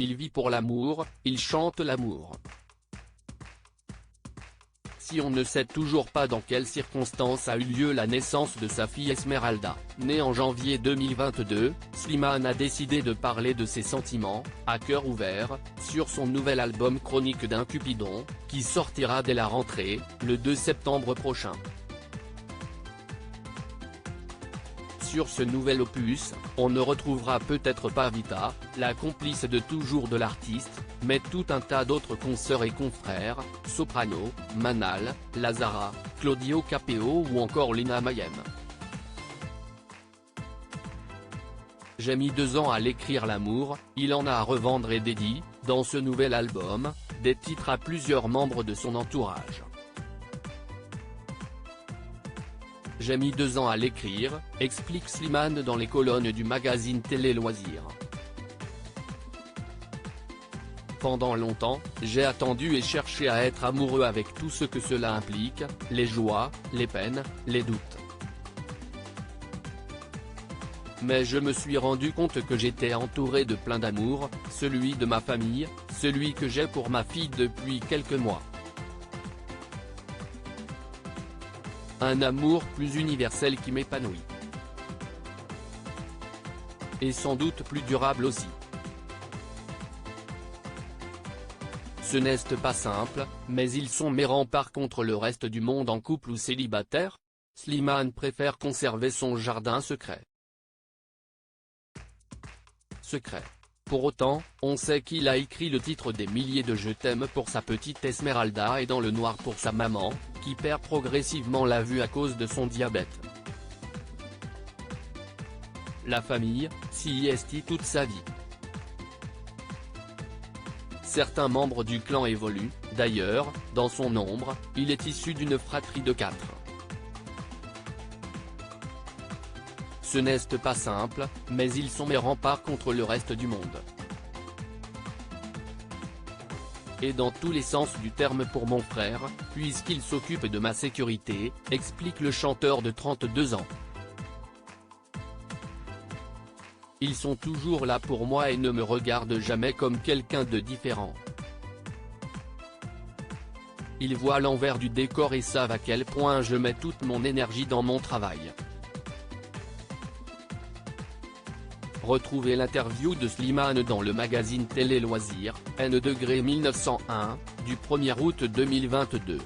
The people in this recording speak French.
Il vit pour l'amour, il chante l'amour. Si on ne sait toujours pas dans quelles circonstances a eu lieu la naissance de sa fille Esmeralda, née en janvier 2022, Slimane a décidé de parler de ses sentiments, à cœur ouvert, sur son nouvel album Chronique d'un Cupidon, qui sortira dès la rentrée, le 2 septembre prochain. Sur ce nouvel opus, on ne retrouvera peut-être pas Vita, la complice de toujours de l'artiste, mais tout un tas d'autres consoeurs et confrères, Soprano, Manal, Lazara, Claudio Capeo ou encore Lina Mayem. J'ai mis 2 ans à l'écrire l'amour, il en a à revendre et dédie, dans ce nouvel album, des titres à plusieurs membres de son entourage. J'ai mis 2 ans à l'écrire, explique Slimane dans les colonnes du magazine Télé Loisirs. Pendant longtemps, j'ai attendu et cherché à être amoureux avec tout ce que cela implique, les joies, les peines, les doutes. Mais je me suis rendu compte que j'étais entouré de plein d'amour, celui de ma famille, celui que j'ai pour ma fille depuis quelques mois. Un amour plus universel qui m'épanouit. Et sans doute plus durable aussi. Ce n'est pas simple, mais ils sont mes remparts contre le reste du monde en couple ou célibataire. Slimane préfère conserver son jardin secret. Pour autant, on sait qu'il a écrit le titre des milliers de je t'aime pour sa petite Esmeralda et dans le noir pour sa maman, qui perd progressivement la vue à cause de son diabète. La famille, s'y est toute sa vie. Certains membres du clan évoluent, d'ailleurs, dans son ombre, il est issu d'une fratrie de 4. Ce n'est pas simple, mais ils sont mes remparts contre le reste du monde. Et dans tous les sens du terme pour mon frère, puisqu'il s'occupe de ma sécurité, explique le chanteur de 32 ans. Ils sont toujours là pour moi et ne me regardent jamais comme quelqu'un de différent. Ils voient l'envers du décor et savent à quel point je mets toute mon énergie dans mon travail. Retrouvez l'interview de Slimane dans le magazine Télé Loisirs, N-1901, du 1er août 2022.